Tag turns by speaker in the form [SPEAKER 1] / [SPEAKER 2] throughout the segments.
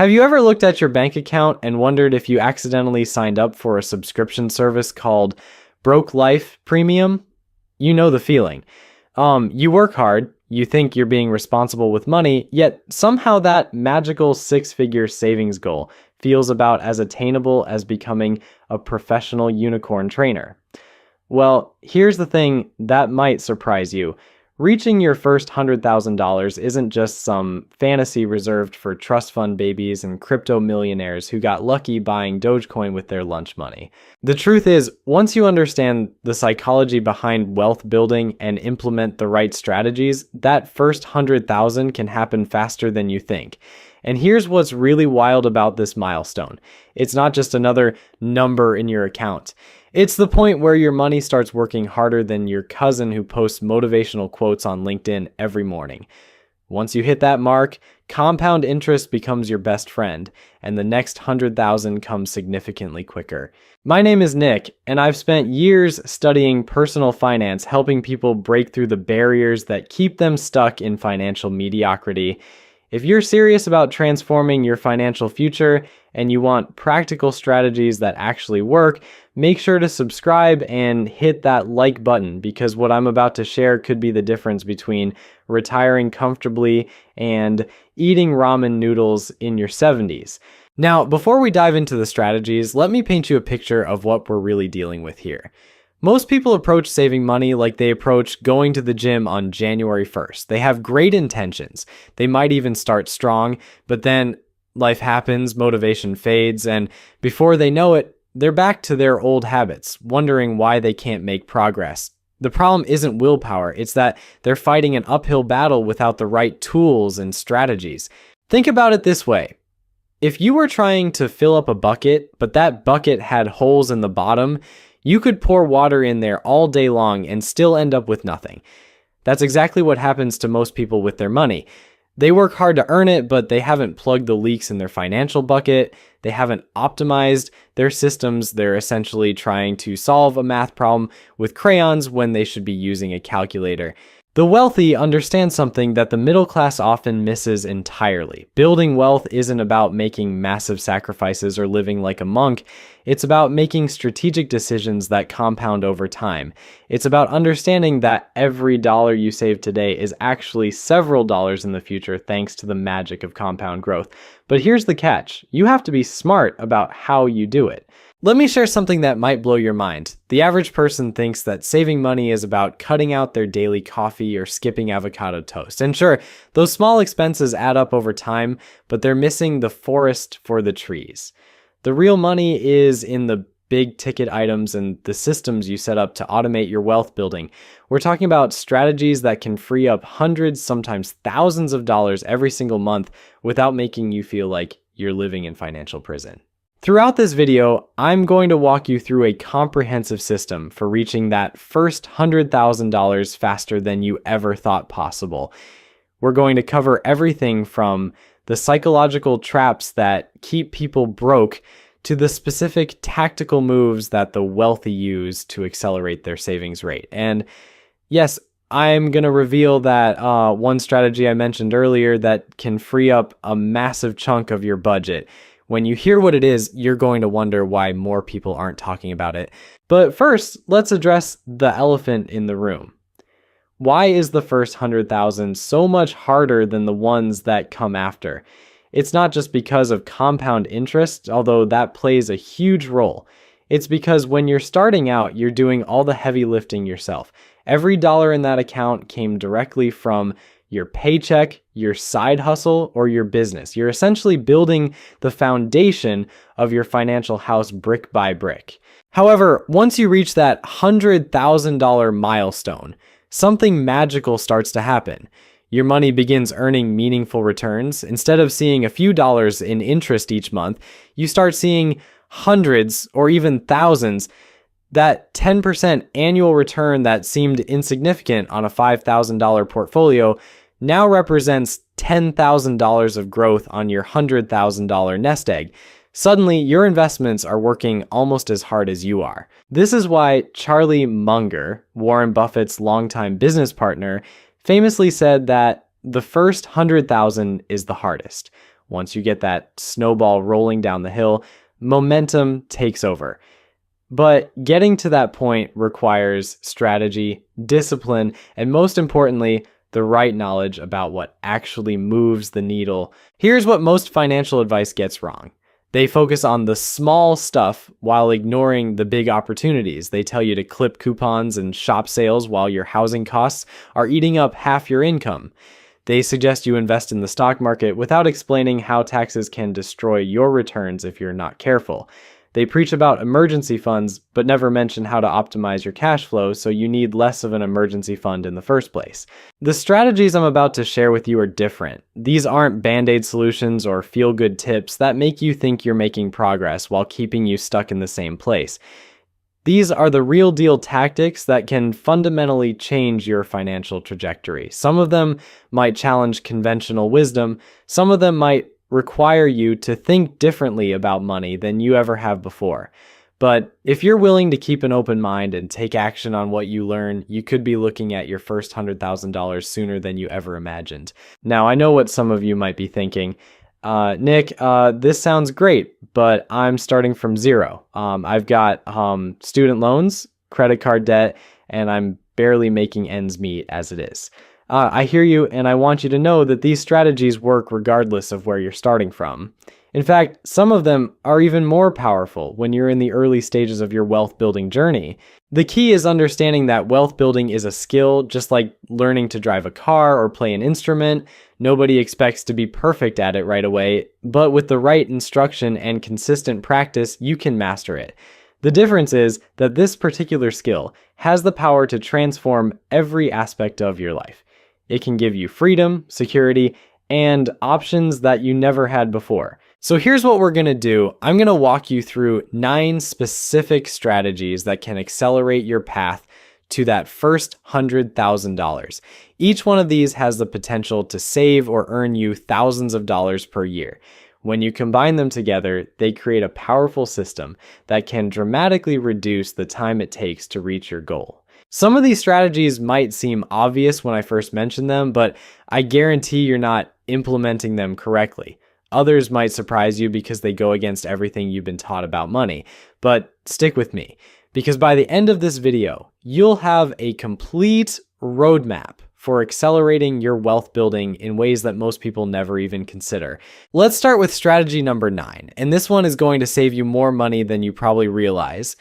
[SPEAKER 1] Have you ever looked at your bank account and wondered if you accidentally signed up for a subscription service called Broke Life Premium? You know the feeling. You work hard, you think you're being responsible with money, yet somehow that magical six-figure savings goal feels about as attainable as becoming a professional unicorn trainer. Well, here's the thing that might surprise you. Reaching your first $100,000 isn't just some fantasy reserved for trust fund babies and crypto millionaires who got lucky buying Dogecoin with their lunch money. The truth is, once you understand the psychology behind wealth building and implement the right strategies, that first $100,000 can happen faster than you think. And here's what's really wild about this milestone. It's not just another number in your account. It's the point where your money starts working harder than your cousin who posts motivational quotes on LinkedIn every morning. Once you hit that mark, compound interest becomes your best friend, and the next 100,000 comes significantly quicker. My name is Nick, and I've spent years studying personal finance, helping people break through the barriers that keep them stuck in financial mediocrity. If you're serious about transforming your financial future and you want practical strategies that actually work, make sure to subscribe and hit that like button, because what I'm about to share could be the difference between retiring comfortably and eating ramen noodles in your 70s. Now, before we dive into the strategies, let me paint you a picture of what we're really dealing with here. Most people approach saving money like they approach going to the gym on January 1st. They have great intentions. They might even start strong, but then life happens, motivation fades, and before they know it, they're back to their old habits, wondering why they can't make progress. The problem isn't willpower, it's that they're fighting an uphill battle without the right tools and strategies. Think about it this way. If you were trying to fill up a bucket, but that bucket had holes in the bottom, you could pour water in there all day long and still end up with nothing. That's exactly what happens to most people with their money. They work hard to earn it, but they haven't plugged the leaks in their financial bucket. They haven't optimized their systems. They're essentially trying to solve a math problem with crayons when they should be using a calculator. The wealthy understand something that the middle class often misses entirely. Building wealth isn't about making massive sacrifices or living like a monk. It's about making strategic decisions that compound over time. It's about understanding that every dollar you save today is actually several dollars in the future thanks to the magic of compound growth. But here's the catch. You have to be smart about how you do it. Let me share something that might blow your mind. The average person thinks that saving money is about cutting out their daily coffee or skipping avocado toast. And sure, those small expenses add up over time, but they're missing the forest for the trees. The real money is in the big ticket items and the systems you set up to automate your wealth building. We're talking about strategies that can free up hundreds, sometimes thousands of dollars every single month without making you feel like you're living in financial prison. Throughout this video, I'm going to walk you through a comprehensive system for reaching that first $100,000 faster than you ever thought possible. We're going to cover everything from the psychological traps that keep people broke to the specific tactical moves that the wealthy use to accelerate their savings rate. And yes, I'm going to reveal that one strategy I mentioned earlier that can free up a massive chunk of your budget. When you hear what it is, you're going to wonder why more people aren't talking about it. But first, let's address the elephant in the room. Why is the first 100,000 so much harder than the ones that come after? It's not just because of compound interest, although that plays a huge role. It's because when you're starting out, you're doing all the heavy lifting yourself. Every dollar in that account came directly from your paycheck, your side hustle, or your business. You're essentially building the foundation of your financial house brick by brick. However, once you reach that $100,000 milestone, something magical starts to happen. Your money begins earning meaningful returns. Instead of seeing a few dollars in interest each month, you start seeing hundreds or even thousands. That 10% annual return that seemed insignificant on a $5,000 portfolio now represents $10,000 of growth on your $100,000 nest egg. Suddenly, your investments are working almost as hard as you are. This is why Charlie Munger, Warren Buffett's longtime business partner, famously said that the first 100,000 is the hardest. Once you get that snowball rolling down the hill, momentum takes over. But getting to that point requires strategy, discipline, and most importantly, the right knowledge about what actually moves the needle. Here's what most financial advice gets wrong. They focus on the small stuff while ignoring the big opportunities. They tell you to clip coupons and shop sales while your housing costs are eating up half your income. They suggest you invest in the stock market without explaining how taxes can destroy your returns if you're not careful. They preach about emergency funds, but never mention how to optimize your cash flow, so you need less of an emergency fund in the first place. The strategies I'm about to share with you are different. These aren't band-aid solutions or feel-good tips that make you think you're making progress while keeping you stuck in the same place. These are the real deal tactics that can fundamentally change your financial trajectory. Some of them might challenge conventional wisdom, some of them might require you to think differently about money than you ever have before. But if you're willing to keep an open mind and take action on what you learn, you could be looking at your first $100,000 sooner than you ever imagined. Now, I know what some of you might be thinking. Nick, this sounds great, but I'm starting from zero. I've got student loans, credit card debt, and I'm barely making ends meet as it is. I hear you, and I want you to know that these strategies work regardless of where you're starting from. In fact, some of them are even more powerful when you're in the early stages of your wealth building journey. The key is understanding that wealth building is a skill, just like learning to drive a car or play an instrument. Nobody expects to be perfect at it right away, but with the right instruction and consistent practice, you can master it. The difference is that this particular skill has the power to transform every aspect of your life. It can give you freedom, security, and options that you never had before. So here's what we're going to do. I'm going to walk you through 9 specific strategies that can accelerate your path to that first $100,000. Each one of these has the potential to save or earn you thousands of dollars per year. When you combine them together, they create a powerful system that can dramatically reduce the time it takes to reach your goal. Some of these strategies might seem obvious when I first mentioned them, but I guarantee you're not implementing them correctly. Others might surprise you because they go against everything you've been taught about money. But stick with me, because by the end of this video, you'll have a complete roadmap for accelerating your wealth building in ways that most people never even consider. Let's start with strategy number 9, and this one is going to save you more money than you probably realize.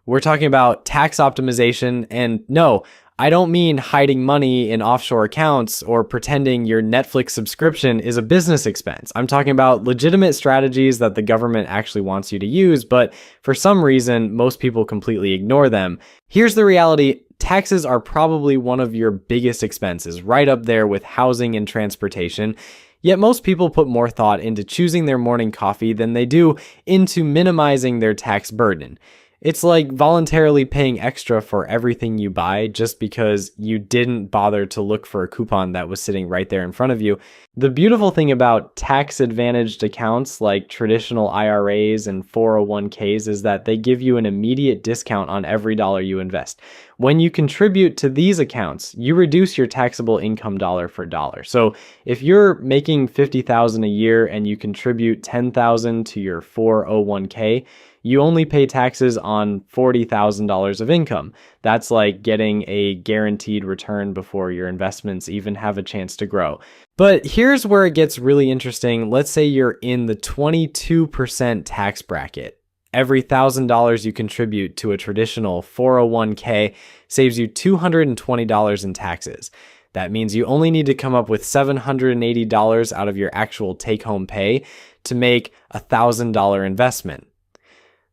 [SPEAKER 1] We're talking about tax optimization, and no, I don't mean hiding money in offshore accounts or pretending your Netflix subscription is a business expense. I'm talking about legitimate strategies that the government actually wants you to use, but for some reason, most people completely ignore them. Here's the reality. Taxes are probably one of your biggest expenses, right up there with housing and transportation. Yet most people put more thought into choosing their morning coffee than they do into minimizing their tax burden. It's like voluntarily paying extra for everything you buy just because you didn't bother to look for a coupon that was sitting right there in front of you. The beautiful thing about tax-advantaged accounts like traditional IRAs and 401ks is that they give you an immediate discount on every dollar you invest. When you contribute to these accounts, you reduce your taxable income dollar for dollar. So if you're making $50,000 a year and you contribute $10,000 to your 401k, you only pay taxes on $40,000 of income. That's like getting a guaranteed return before your investments even have a chance to grow. But here's where it gets really interesting. Let's say you're in the 22% tax bracket. Every $1,000 you contribute to a traditional 401k saves you $220 in taxes. That means you only need to come up with $780 out of your actual take-home pay to make a $1,000 investment.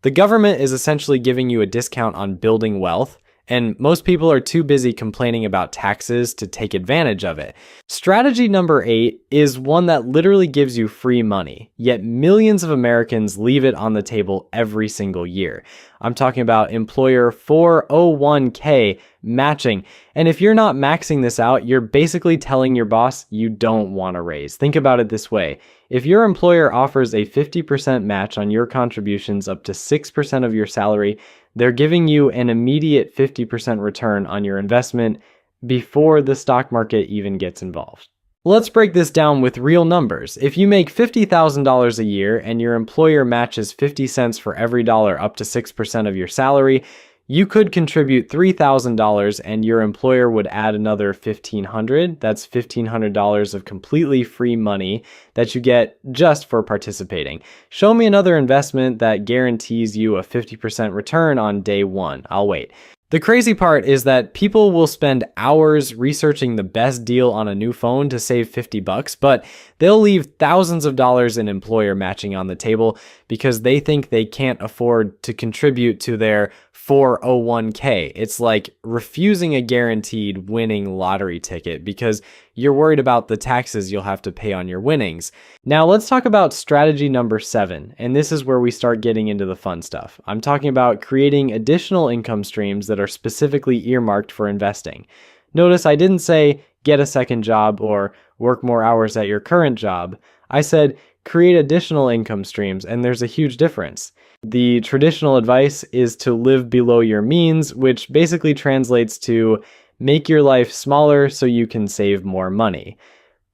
[SPEAKER 1] The government is essentially giving you a discount on building wealth, and most people are too busy complaining about taxes to take advantage of it. Strategy number 8 is one that literally gives you free money, yet millions of Americans leave it on the table every single year. I'm talking about employer 401k matching. And if you're not maxing this out, you're basically telling your boss you don't want a raise. Think about it this way. If your employer offers a 50% match on your contributions up to 6% of your salary, they're giving you an immediate 50% return on your investment before the stock market even gets involved. Let's break this down with real numbers. If you make $50,000 a year and your employer matches 50 cents for every dollar up to 6% of your salary, you could contribute $3,000 and your employer would add another $1,500. That's $1,500 of completely free money that you get just for participating. Show me another investment that guarantees you a 50% return on day one. I'll wait. The crazy part is that people will spend hours researching the best deal on a new phone to save $50, but they'll leave thousands of dollars in employer matching on the table because they think they can't afford to contribute to their 401k. It's like refusing a guaranteed winning lottery ticket because you're worried about the taxes you'll have to pay on your winnings. Now let's talk about strategy number 7, and this is where we start getting into the fun stuff. I'm talking about creating additional income streams that are specifically earmarked for investing. Notice I didn't say get a second job or work more hours at your current job. I said create additional income streams, and there's a huge difference. The traditional advice is to live below your means, which basically translates to make your life smaller so you can save more money.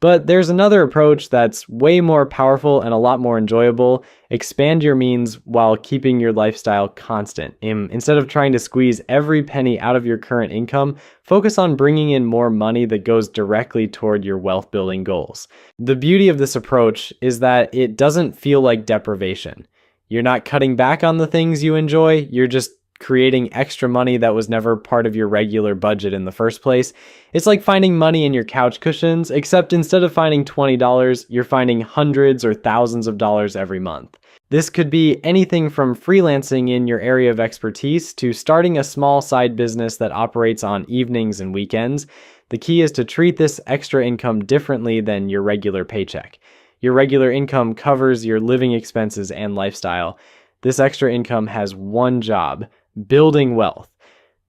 [SPEAKER 1] But there's another approach that's way more powerful and a lot more enjoyable. Expand your means while keeping your lifestyle constant. Instead of trying to squeeze every penny out of your current income, focus on bringing in more money that goes directly toward your wealth building goals. The beauty of this approach is that it doesn't feel like deprivation. You're not cutting back on the things you enjoy, you're just creating extra money that was never part of your regular budget in the first place. It's like finding money in your couch cushions, except instead of finding $20, you're finding hundreds or thousands of dollars every month. This could be anything from freelancing in your area of expertise to starting a small side business that operates on evenings and weekends. The key is to treat this extra income differently than your regular paycheck. Your regular income covers your living expenses and lifestyle. This extra income has one job: building wealth.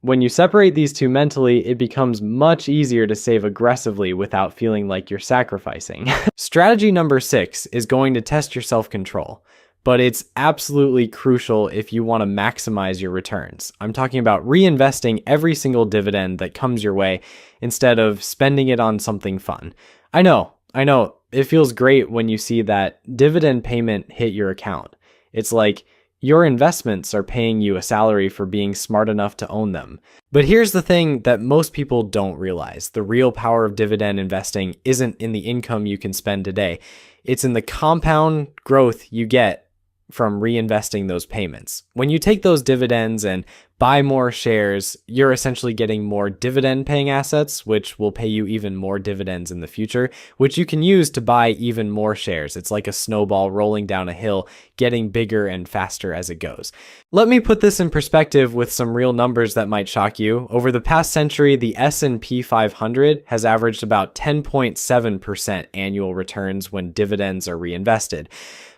[SPEAKER 1] When you separate these two mentally, it becomes much easier to save aggressively without feeling like you're sacrificing. Strategy number 6 is going to test your self-control, but it's absolutely crucial if you want to maximize your returns. I'm talking about reinvesting every single dividend that comes your way instead of spending it on something fun. I know, it feels great when you see that dividend payment hit your account. It's like your investments are paying you a salary for being smart enough to own them. But here's the thing that most people don't realize. The real power of dividend investing isn't in the income you can spend today. It's in the compound growth you get from reinvesting those payments. When you take those dividends and buy more shares, you're essentially getting more dividend paying assets, which will pay you even more dividends in the future, which you can use to buy even more shares. It's like a snowball rolling down a hill, getting bigger and faster as it goes. Let me put this in perspective with some real numbers that might shock you. Over the past century, the S&P 500 has averaged about 10.7% annual returns when dividends are reinvested.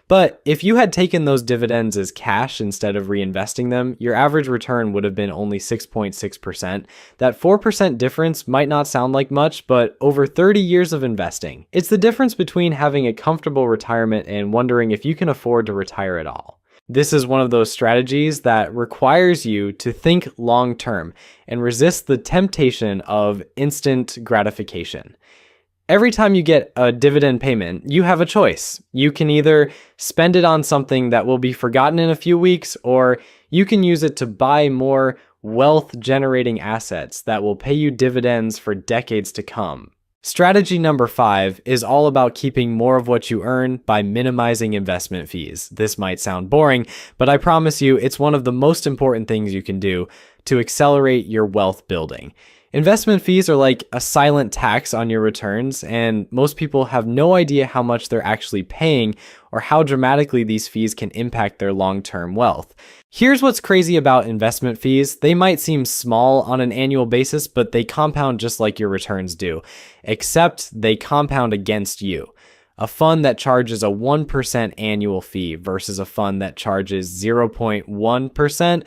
[SPEAKER 1] But if you had taken those dividends as cash instead of reinvesting them, your average return would have been only 6.6%. That 4% difference might not sound like much, but over 30 years of investing, it's the difference between having a comfortable retirement and wondering if you can afford to retire at all. This is one of those strategies that requires you to think long term and resist the temptation of instant gratification. Every time you get a dividend payment, you have a choice. You can either spend it on something that will be forgotten in a few weeks, or you can use it to buy more wealth-generating assets that will pay you dividends for decades to come. Strategy number 5 is all about keeping more of what you earn by minimizing investment fees. This might sound boring, but I promise you it's one of the most important things you can do to accelerate your wealth building. Investment fees are like a silent tax on your returns, and most people have no idea how much they're actually paying or how dramatically these fees can impact their long-term wealth. Here's what's crazy about investment fees. They might seem small on an annual basis, but they compound just like your returns do, except they compound against you. A fund that charges a 1% annual fee versus a fund that charges 0.1%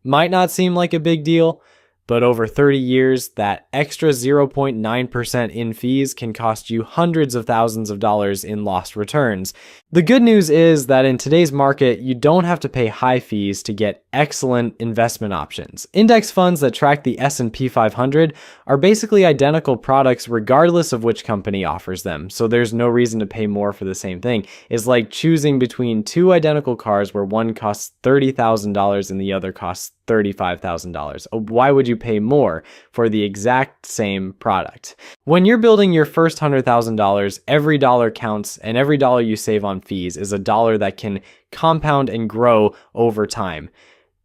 [SPEAKER 1] might not seem like a big deal, But over 30 years, that extra 0.9% in fees can cost you hundreds of thousands of dollars in lost returns. The good news is that in today's market, you don't have to pay high fees to get excellent investment options. Index funds that track the S&P 500 are basically identical products regardless of which company offers them, so there's no reason to pay more for the same thing. It's like choosing between two identical cars where one costs $30,000 and the other costs $35,000. Why would you pay more for the exact same product? When you're building your first $100,000, every dollar counts, and every dollar you save on fees is a dollar that can compound and grow over time.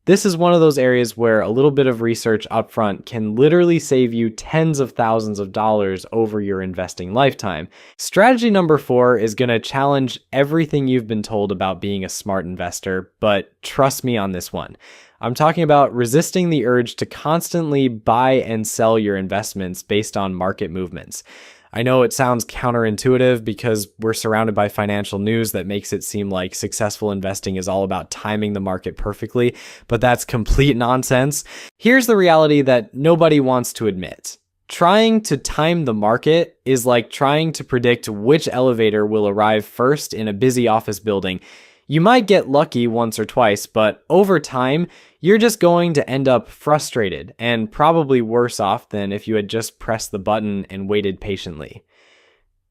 [SPEAKER 1] This is one of those areas where a little bit of research upfront can literally save you tens of thousands of dollars over your investing lifetime. Strategy number 4 is going to challenge everything you've been told about being a smart investor, but trust me on this one. I'm talking about resisting the urge to constantly buy and sell your investments based on market movements. I know it sounds counterintuitive because we're surrounded by financial news that makes it seem like successful investing is all about timing the market perfectly, but that's complete nonsense. Here's the reality that nobody wants to admit. Trying to time the market is like trying to predict which elevator will arrive first in a busy office building. You might get lucky once or twice, but over time, you're just going to end up frustrated and probably worse off than if you had just pressed the button and waited patiently.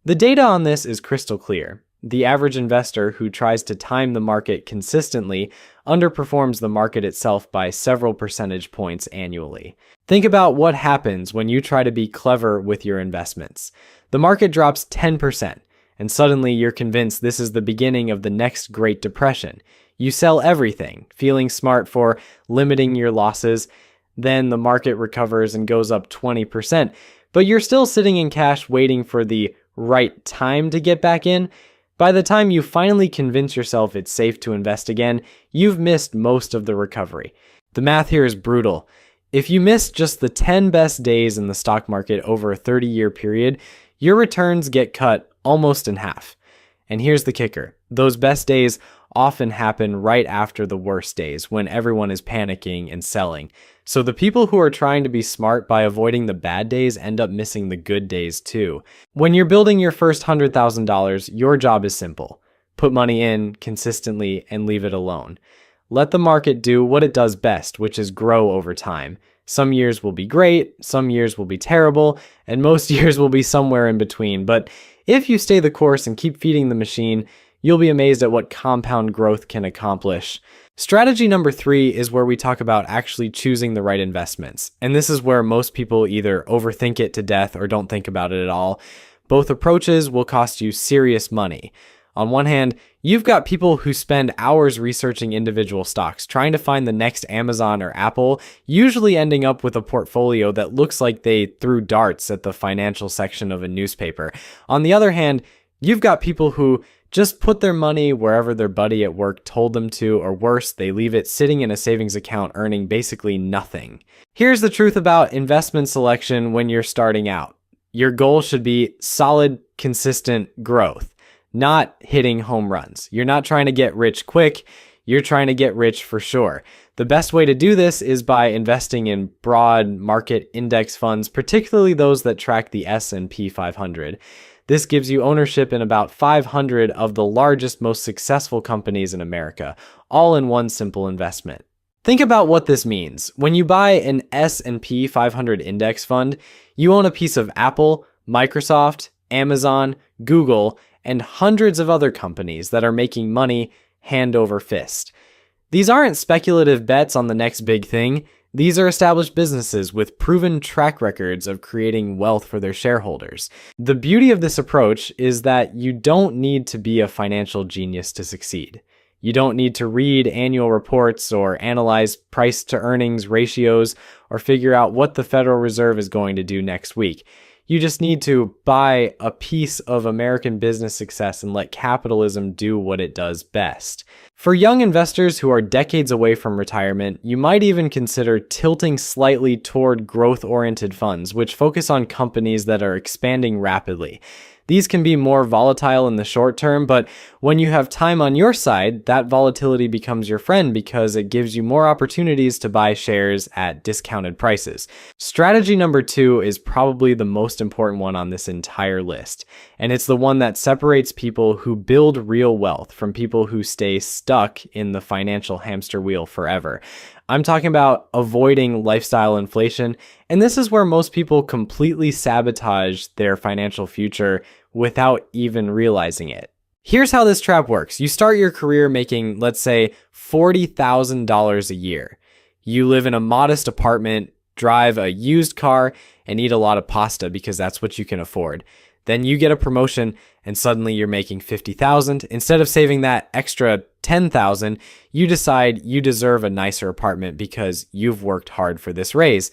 [SPEAKER 1] The data on this is crystal clear. The average investor who tries to time the market consistently underperforms the market itself by several percentage points annually. Think about what happens when you try to be clever with your investments. The market drops 10%. And suddenly you're convinced this is the beginning of the next Great Depression. You sell everything, feeling smart for limiting your losses. Then the market recovers and goes up 20%, but you're still sitting in cash waiting for the right time to get back in. By the time you finally convince yourself it's safe to invest again, you've missed most of the recovery. The math here is brutal. If you missed just the 10 best days in the stock market over a 30-year period, your returns get cut almost in half. And here's the kicker. Those best days often happen right after the worst days when everyone is panicking and selling. So the people who are trying to be smart by avoiding the bad days end up missing the good days too. When you're building your first $100,000, your job is simple. Put money in consistently and leave it alone. Let the market do what it does best, which is grow over time. Some years will be great, some years will be terrible, and most years will be somewhere in between. But if you stay the course and keep feeding the machine, you'll be amazed at what compound growth can accomplish. Strategy number 3 is where we talk about actually choosing the right investments. And this is where most people either overthink it to death or don't think about it at all. Both approaches will cost you serious money. On one hand, you've got people who spend hours researching individual stocks, trying to find the next Amazon or Apple, usually ending up with a portfolio that looks like they threw darts at the financial section of a newspaper. On the other hand, you've got people who just put their money wherever their buddy at work told them to, or worse, they leave it sitting in a savings account earning basically nothing. Here's the truth about investment selection when you're starting out. Your goal should be solid, consistent growth. Not hitting home runs. You're not trying to get rich quick, you're trying to get rich for sure. The best way to do this is by investing in broad market index funds, particularly those that track the S&P 500. This gives you ownership in about 500 of the largest, most successful companies in America, all in one simple investment. Think about what this means. When you buy an S&P 500 index fund, you own a piece of Apple, Microsoft, Amazon, Google, and hundreds of other companies that are making money hand over fist. These aren't speculative bets on the next big thing. These are established businesses with proven track records of creating wealth for their shareholders. The beauty of this approach is that you don't need to be a financial genius to succeed. You don't need to read annual reports or analyze price to earnings ratios or figure out what the Federal Reserve is going to do next week. You just need to buy a piece of American business success and let capitalism do what it does best. For young investors who are decades away from retirement, you might even consider tilting slightly toward growth-oriented funds, which focus on companies that are expanding rapidly. These can be more volatile in the short term, but when you have time on your side, that volatility becomes your friend because it gives you more opportunities to buy shares at discounted prices. Strategy number 2 is probably the most important one on this entire list, and it's the one that separates people who build real wealth from people who stay stuck in the financial hamster wheel forever. I'm talking about avoiding lifestyle inflation, and this is where most people completely sabotage their financial future without even realizing it. Here's how this trap works. You start your career making, let's say, $40,000 a year. You live in a modest apartment, drive a used car, and eat a lot of pasta because that's what you can afford. Then you get a promotion and suddenly you're making $50,000. Instead of saving that extra $10,000, you decide you deserve a nicer apartment because you've worked hard for this raise.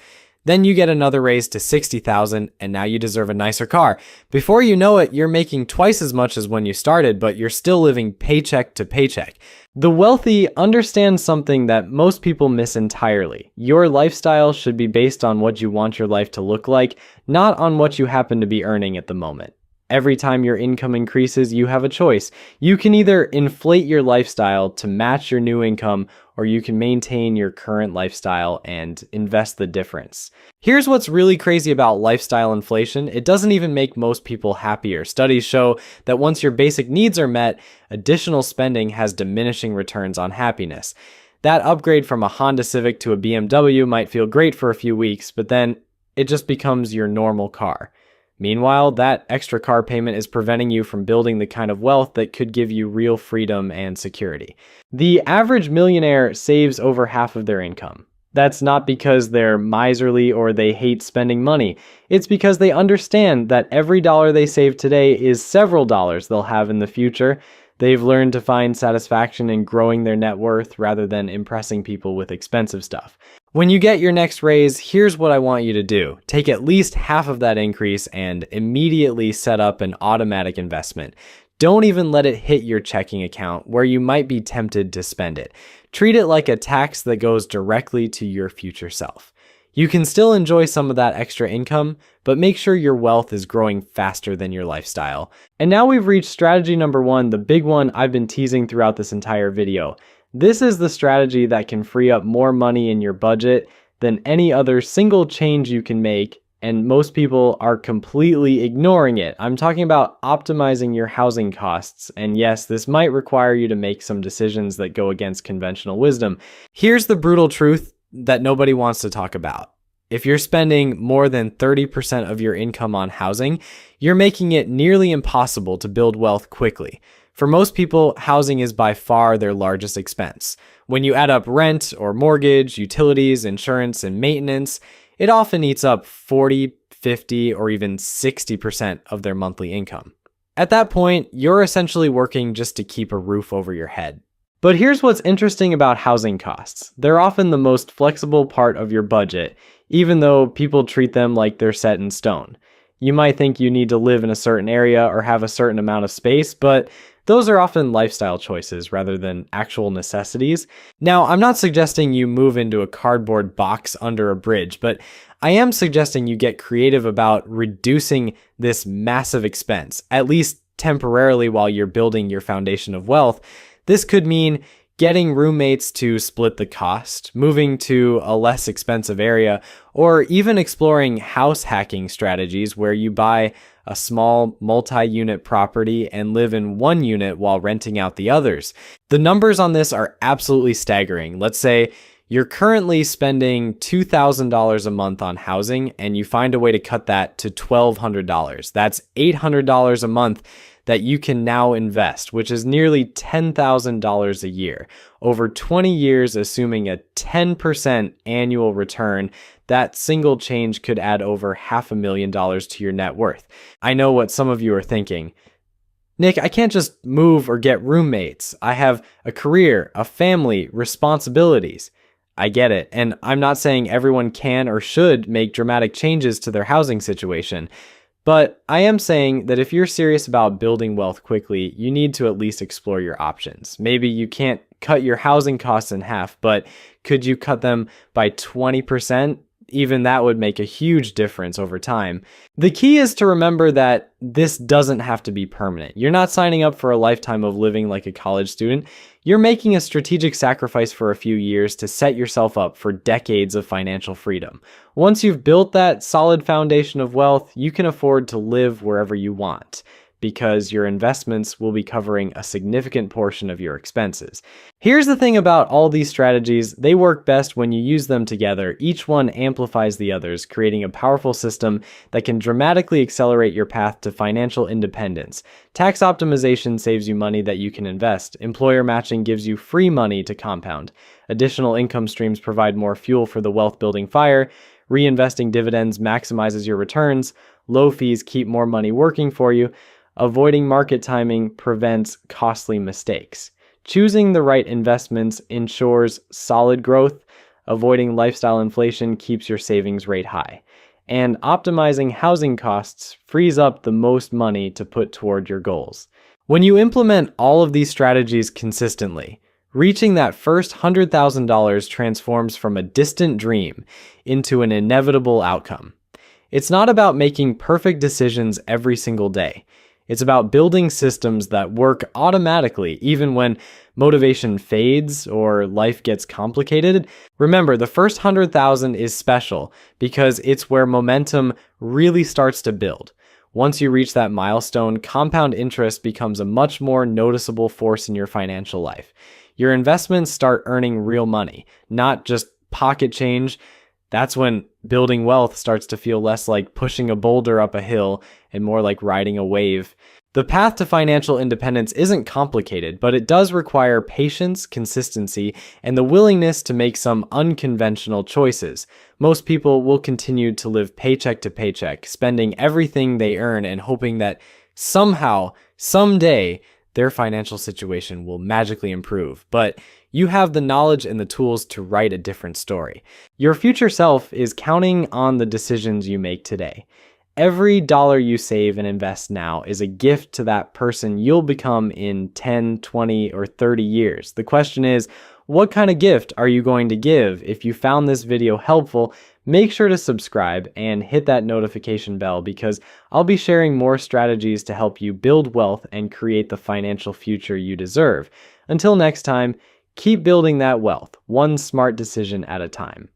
[SPEAKER 1] Then you get another raise to $60,000 and now you deserve a nicer car. Before you know it, you're making twice as much as when you started, but you're still living paycheck to paycheck. The wealthy understand something that most people miss entirely. Your lifestyle should be based on what you want your life to look like, not on what you happen to be earning at the moment. Every time your income increases, you have a choice. You can either inflate your lifestyle to match your new income, or you can maintain your current lifestyle and invest the difference. Here's what's really crazy about lifestyle inflation. It doesn't even make most people happier. Studies show that once your basic needs are met, additional spending has diminishing returns on happiness. That upgrade from a Honda Civic to a BMW might feel great for a few weeks, but then it just becomes your normal car. Meanwhile, that extra car payment is preventing you from building the kind of wealth that could give you real freedom and security. The average millionaire saves over half of their income. That's not because they're miserly or they hate spending money. It's because they understand that every dollar they save today is several dollars they'll have in the future. They've learned to find satisfaction in growing their net worth rather than impressing people with expensive stuff. When you get your next raise, here's what I want you to do. Take at least half of that increase and immediately set up an automatic investment. Don't even let it hit your checking account where you might be tempted to spend it. Treat it like a tax that goes directly to your future self. You can still enjoy some of that extra income, but make sure your wealth is growing faster than your lifestyle. And now we've reached strategy number 1, the big one I've been teasing throughout this entire video. This is the strategy that can free up more money in your budget than any other single change you can make, and most people are completely ignoring it. I'm talking about optimizing your housing costs, and yes, this might require you to make some decisions that go against conventional wisdom. Here's the brutal truth that nobody wants to talk about. If you're spending more than 30% of your income on housing, you're making it nearly impossible to build wealth quickly. For most people, housing is by far their largest expense. When you add up rent or mortgage, utilities, insurance, and maintenance, it often eats up 40, 50, or even 60% of their monthly income. At that point, you're essentially working just to keep a roof over your head. But here's what's interesting about housing costs. They're often the most flexible part of your budget, even though people treat them like they're set in stone. You might think you need to live in a certain area or have a certain amount of space, but those are often lifestyle choices rather than actual necessities. Now, I'm not suggesting you move into a cardboard box under a bridge, but I am suggesting you get creative about reducing this massive expense, at least temporarily while you're building your foundation of wealth. This could mean getting roommates to split the cost, moving to a less expensive area, or even exploring house hacking strategies where you buy a small multi-unit property and live in one unit while renting out the others. The numbers on this are absolutely staggering. Let's say you're currently spending $2,000 a month on housing and you find a way to cut that to $1,200. That's $800 a month that you can now invest, which is nearly $10,000 a year. Over 20 years, assuming a 10% annual return, that single change could add over $500,000 to your net worth. I know what some of you are thinking. Nick, I can't just move or get roommates. I have a career, a family, responsibilities. I get it, and I'm not saying everyone can or should make dramatic changes to their housing situation. But I am saying that if you're serious about building wealth quickly, you need to at least explore your options. Maybe you can't cut your housing costs in half, but could you cut them by 20%? even that would make a huge difference over time. The key is to remember that this doesn't have to be permanent. You're not signing up for a lifetime of living like a college student. You're making a strategic sacrifice for a few years to set yourself up for decades of financial freedom. Once you've built that solid foundation of wealth, you can afford to live wherever you want, because your investments will be covering a significant portion of your expenses. Here's the thing about all these strategies: they work best when you use them together. Each one amplifies the others, creating a powerful system that can dramatically accelerate your path to financial independence. Tax optimization saves you money that you can invest. Employer matching gives you free money to compound. Additional income streams provide more fuel for the wealth-building fire. Reinvesting dividends maximizes your returns. Low fees keep more money working for you. Avoiding market timing prevents costly mistakes. Choosing the right investments ensures solid growth. Avoiding lifestyle inflation keeps your savings rate high. And optimizing housing costs frees up the most money to put toward your goals. When you implement all of these strategies consistently, reaching that first $100,000 transforms from a distant dream into an inevitable outcome. It's not about making perfect decisions every single day. It's about building systems that work automatically, even when motivation fades or life gets complicated. Remember, the first 100,000 is special because it's where momentum really starts to build. Once you reach that milestone, compound interest becomes a much more noticeable force in your financial life. Your investments start earning real money, not just pocket change. That's when building wealth starts to feel less like pushing a boulder up a hill and more like riding a wave. The path to financial independence isn't complicated, but it does require patience, consistency, and the willingness to make some unconventional choices. Most people will continue to live paycheck to paycheck, spending everything they earn and hoping that somehow, someday, their financial situation will magically improve. But you have the knowledge and the tools to write a different story. Your future self is counting on the decisions you make today. Every dollar you save and invest now is a gift to that person you'll become in 10, 20, or 30 years. The question is, what kind of gift are you going to give? If you found this video helpful, make sure to subscribe and hit that notification bell, because I'll be sharing more strategies to help you build wealth and create the financial future you deserve. Until next time, keep building that wealth, one smart decision at a time.